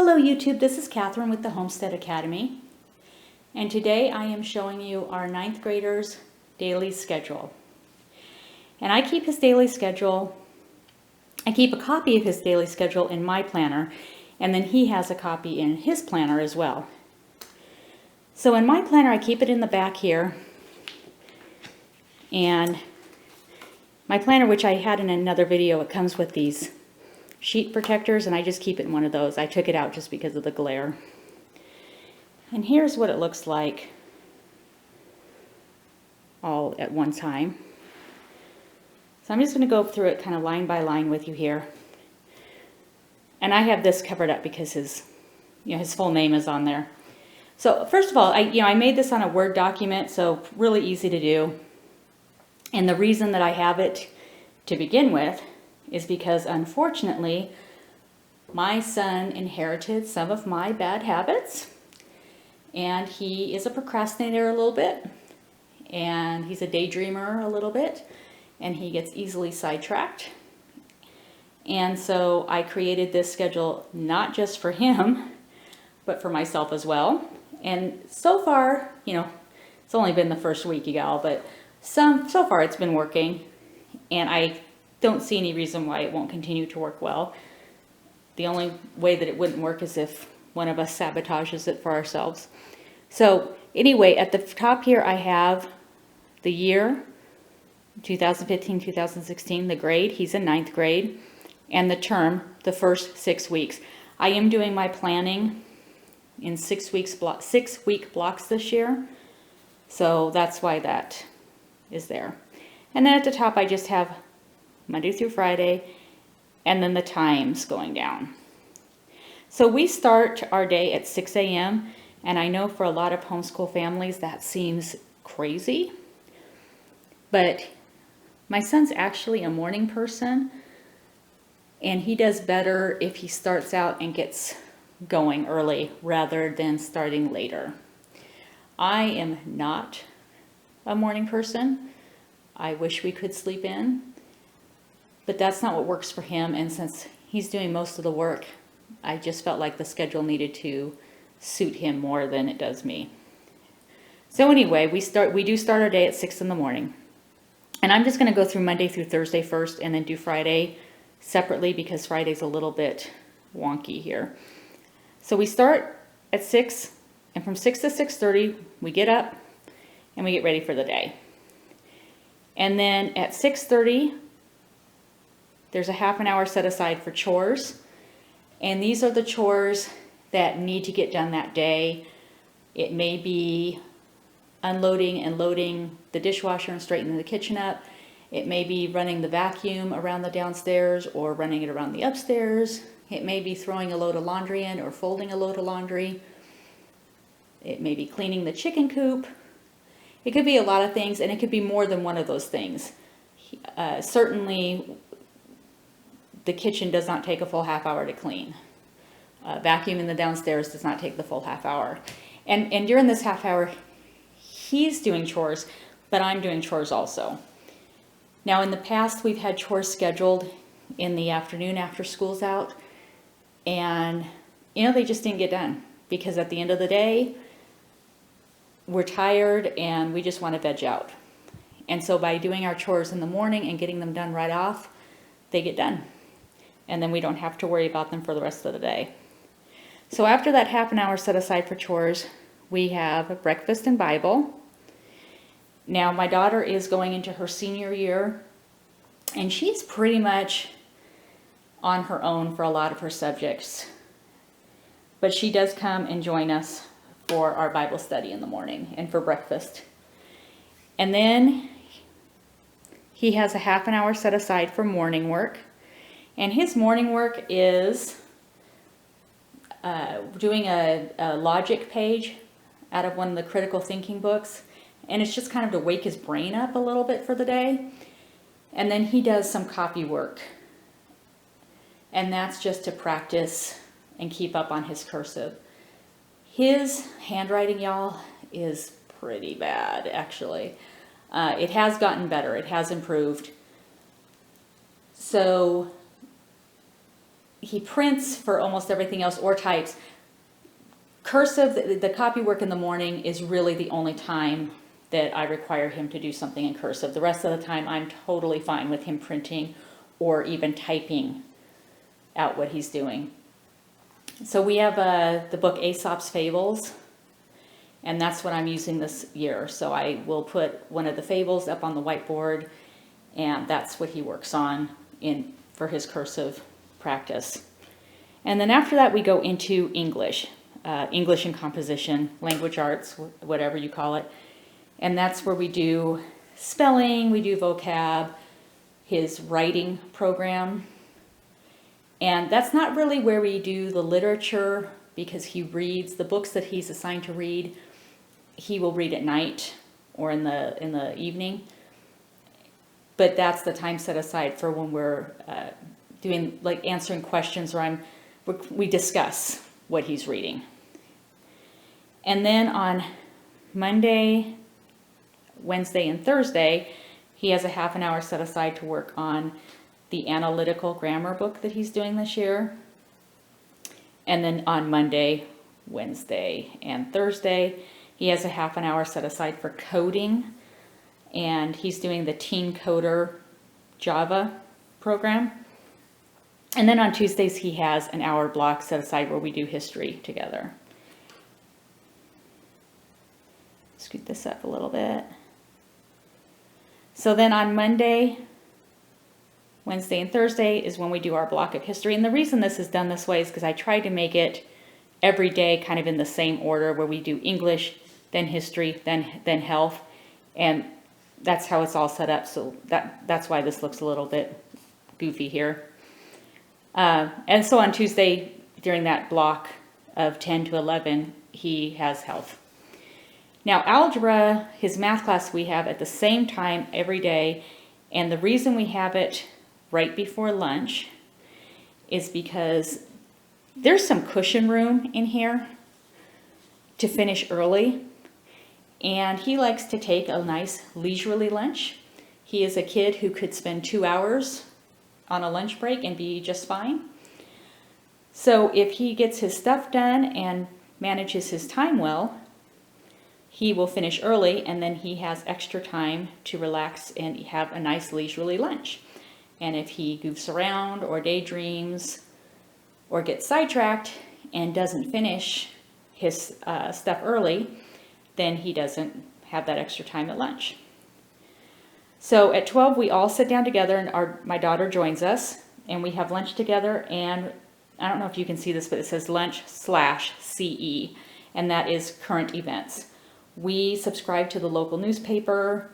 Hello YouTube, this is Catherine with the Homestead Academy, and today I am showing you our 9th grader's daily schedule. And I keep his daily schedule, I keep a copy of his daily schedule in my planner, and then he has a copy in his planner as well. So in my planner I keep it in the back here, and my planner, which I had in another video, it comes with these sheet protectors, and I just keep it in one of those. I took it out just because of the glare. And here's what it looks like all at one time. So I'm just going to go through it kind of line by line with you here. And I have this covered up because his full name is on there. So first of all, I made this on a Word document, so really easy to do. And the reason that I have it to begin with is because, unfortunately, my son inherited some of my bad habits, and he is a procrastinator a little bit, and he's a daydreamer a little bit, and he gets easily sidetracked. And so I created this schedule not just for him, but for myself as well. And so far, it's only been the first week, y'all, but so far it's been working, and I don't see any reason why it won't continue to work well. The only way that it wouldn't work is if one of us sabotages it for ourselves. So anyway, at the top here I have the year, 2015-2016, the grade, he's in 9th grade, and the term, the first 6 weeks. I am doing my planning in 6 week blocks this year, so that's why that is there. And then at the top I just have Monday through Friday, and then the times going down. So we start our day at 6 a.m. and I know for a lot of homeschool families that seems crazy, but my son's actually a morning person, and he does better if he starts out and gets going early rather than starting later. I am not a morning person. I wish we could sleep in, but that's not what works for him, and since he's doing most of the work, I just felt like the schedule needed to suit him more than it does me. So anyway, we do start our day at 6 in the morning. And I'm just going to go through Monday through Thursday first and then do Friday separately because Friday's a little bit wonky here. So we start at 6, and from 6 to 6:30 we get up and we get ready for the day. And then at 6:30 there's a half an hour set aside for chores, and these are the chores that need to get done that day. It may be unloading and loading the dishwasher and straightening the kitchen up. It may be running the vacuum around the downstairs or running it around the upstairs. It may be throwing a load of laundry in or folding a load of laundry. It may be cleaning the chicken coop. It could be a lot of things, and it could be more than one of those things. Certainly, the kitchen does not take a full half hour to clean. Vacuuming the downstairs does not take the full half hour. And during this half hour, he's doing chores, but I'm doing chores also. Now, in the past, we've had chores scheduled in the afternoon after school's out, and they just didn't get done because at the end of the day, we're tired and we just want to veg out. And so by doing our chores in the morning and getting them done right off, they get done. And then we don't have to worry about them for the rest of the day. So after that half an hour set aside for chores, we have breakfast and Bible. Now my daughter is going into her senior year, and she's pretty much on her own for a lot of her subjects. But she does come and join us for our Bible study in the morning and for breakfast. And then he has a half an hour set aside for morning work. And his morning work is doing a logic page out of one of the critical thinking books. And it's just kind of to wake his brain up a little bit for the day. And then he does some copy work. And that's just to practice and keep up on his cursive. His handwriting, y'all, is pretty bad, actually. It has gotten better. It has improved. So he prints for almost everything else or types. Cursive, the copy work in the morning is really the only time that I require him to do something in cursive. The rest of the time, I'm totally fine with him printing or even typing out what he's doing. So we have the book Aesop's Fables, and that's what I'm using this year. So I will put one of the fables up on the whiteboard, and that's what he works on for his cursive practice. And then after that, we go into English and composition, language arts, whatever you call it. And that's where we do spelling, we do vocab, his writing program. And that's not really where we do the literature, because he reads the books that he's assigned to read. He will read at night or in the evening. But that's the time set aside for when we're doing, like, answering questions, or we discuss what he's reading. And then on Monday, Wednesday, and Thursday, he has a half an hour set aside to work on the analytical grammar book that he's doing this year. And then on Monday, Wednesday, and Thursday, he has a half an hour set aside for coding, and he's doing the Teen Coder Java program. And then on Tuesdays, he has an hour block set aside where we do history together. Scoot this up a little bit. So then on Monday, Wednesday, and Thursday is when we do our block of history. And the reason this is done this way is because I tried to make it every day kind of in the same order, where we do English, then history, then health. And that's how it's all set up. So that's why this looks a little bit goofy here. And so on Tuesday, during that block of 10 to 11, he has health. Now, algebra, his math class, we have at the same time every day. And the reason we have it right before lunch is because there's some cushion room in here to finish early. And he likes to take a nice leisurely lunch. He is a kid who could spend 2 hours on a lunch break and be just fine. So if he gets his stuff done and manages his time well, he will finish early, and then he has extra time to relax and have a nice leisurely lunch. And if he goofs around or daydreams or gets sidetracked and doesn't finish his stuff early, then he doesn't have that extra time at lunch. So at 12, we all sit down together, and my daughter joins us, and we have lunch together. And I don't know if you can see this, but it says lunch/CE, and that is current events. We subscribe to the local newspaper.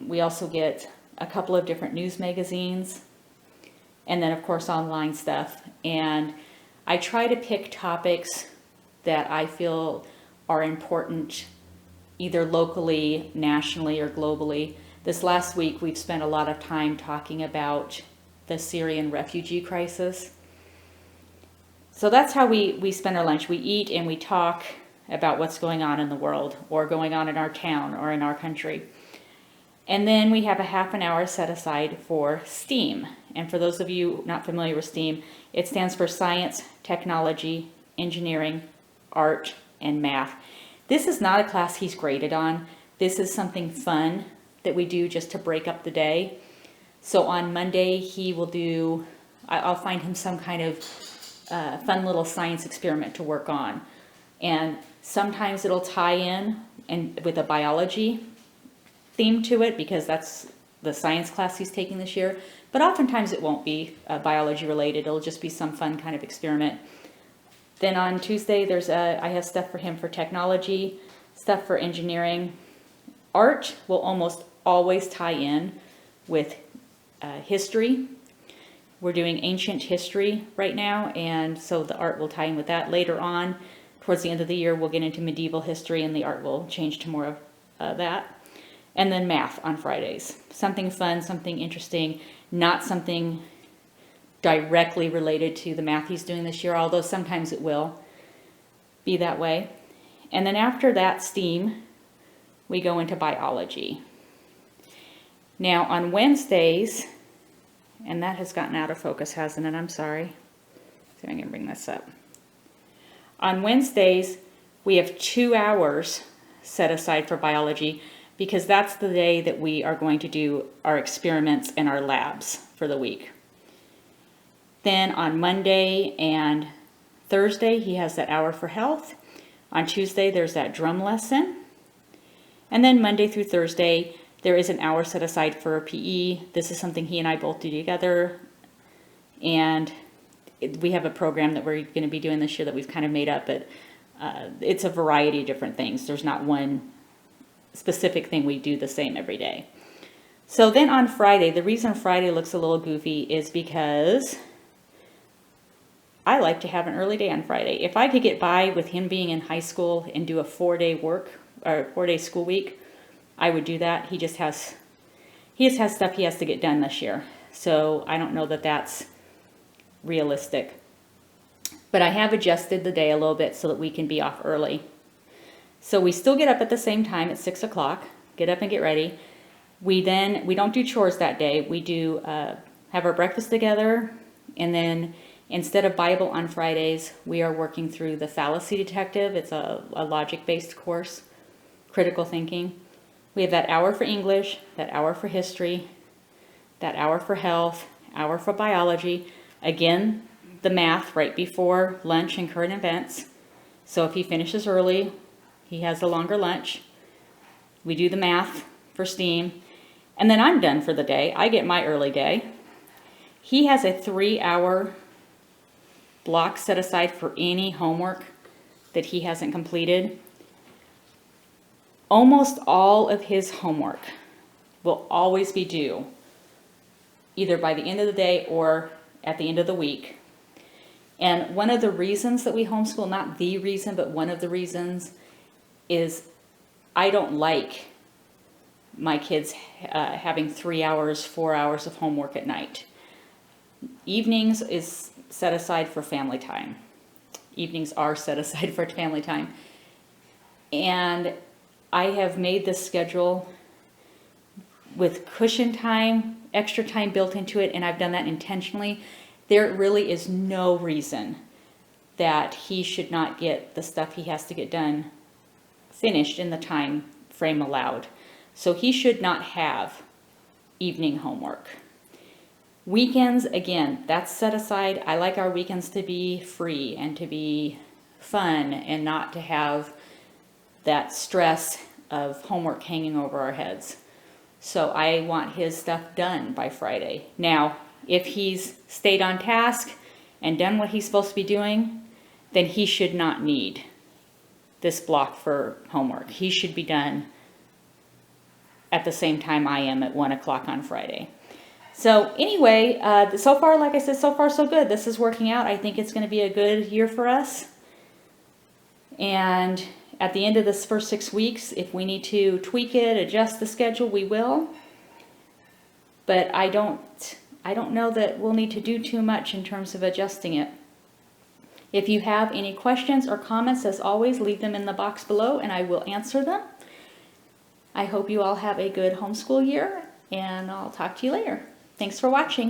We also get a couple of different news magazines, and then of course online stuff. And I try to pick topics that I feel are important, either locally, nationally, or globally. This last week, we've spent a lot of time talking about the Syrian refugee crisis. So that's how we spend our lunch. We eat and we talk about what's going on in the world, or going on in our town or in our country. And then we have a half an hour set aside for STEAM. And for those of you not familiar with STEAM, it stands for science, technology, engineering, art, and math. This is not a class he's graded on. This is something fun that we do just to break up the day. So on Monday, he will do, I'll find him some kind of fun little science experiment to work on. And sometimes it'll tie in and with a biology theme to it, because that's the science class he's taking this year. But oftentimes it won't be biology related. It'll just be some fun kind of experiment. Then on Tuesday, I have stuff for him for technology, stuff for engineering. Art will almost always tie in with history. We're doing ancient history right now, and so the art will tie in with that. Later on, towards the end of the year, we'll get into medieval history, and the art will change to more of that. And then math on Fridays. Something fun, something interesting, not something directly related to the math he's doing this year, although sometimes it will be that way. And then after that STEAM, we go into biology. Now on Wednesdays, And that has gotten out of focus, hasn't it? I'm sorry. See if I can bring this up. On Wednesdays, we have 2 hours set aside for biology because that's the day that we are going to do our experiments and our labs for the week. Then on Monday and Thursday, he has that hour for health. On Tuesday, there's that drum lesson. And then Monday through Thursday, there is an hour set aside for PE. This is something he and I both do together. And we have a program that we're going to be doing this year that we've kind of made up, but it's a variety of different things. There's not one specific thing we do the same every day. So then on Friday, the reason Friday looks a little goofy is because I like to have an early day on Friday. If I could get by with him being in high school and do a 4-day or 4-day school week, I would do that. He just has stuff he has to get done this year. So I don't know that that's realistic. But I have adjusted the day a little bit so that we can be off early. So we still get up at the same time at 6 o'clock, get up and get ready. We don't do chores that day. We do have our breakfast together, and then instead of Bible on Fridays, we are working through the Fallacy Detective. It's a logic-based course, critical thinking. We have that hour for English, that hour for history, that hour for health, hour for biology. Again, the math right before lunch and current events. So if he finishes early, he has a longer lunch. We do the math for STEAM. And then I'm done for the day. I get my early day. He has a 3-hour block set aside for any homework that he hasn't completed. Almost all of his homework will always be due either by the end of the day or at the end of the week. And one of the reasons that we homeschool, not the reason, but one of the reasons is I don't like my kids having 3 hours, 4 hours of homework at night. Evenings is set aside for family time. Evenings are set aside for family time. And I have made this schedule with cushion time, extra time built into it, and I've done that intentionally. There really is no reason that he should not get the stuff he has to get done finished in the time frame allowed. So he should not have evening homework. Weekends, again, that's set aside. I like our weekends to be free and to be fun and not to have that stress of homework hanging over our heads. So I want his stuff done by Friday. Now, if he's stayed on task and done what he's supposed to be doing, then he should not need this block for homework. He should be done at the same time I am at 1 o'clock on Friday. So anyway, so far, like I said, so far so good. This is working out. I think it's going to be a good year for us. And at the end of this first 6 weeks, if we need to tweak it, adjust the schedule, we will. But I don't know that we'll need to do too much in terms of adjusting it. If you have any questions or comments, as always, leave them in the box below and I will answer them. I hope you all have a good homeschool year, and I'll talk to you later. Thanks for watching.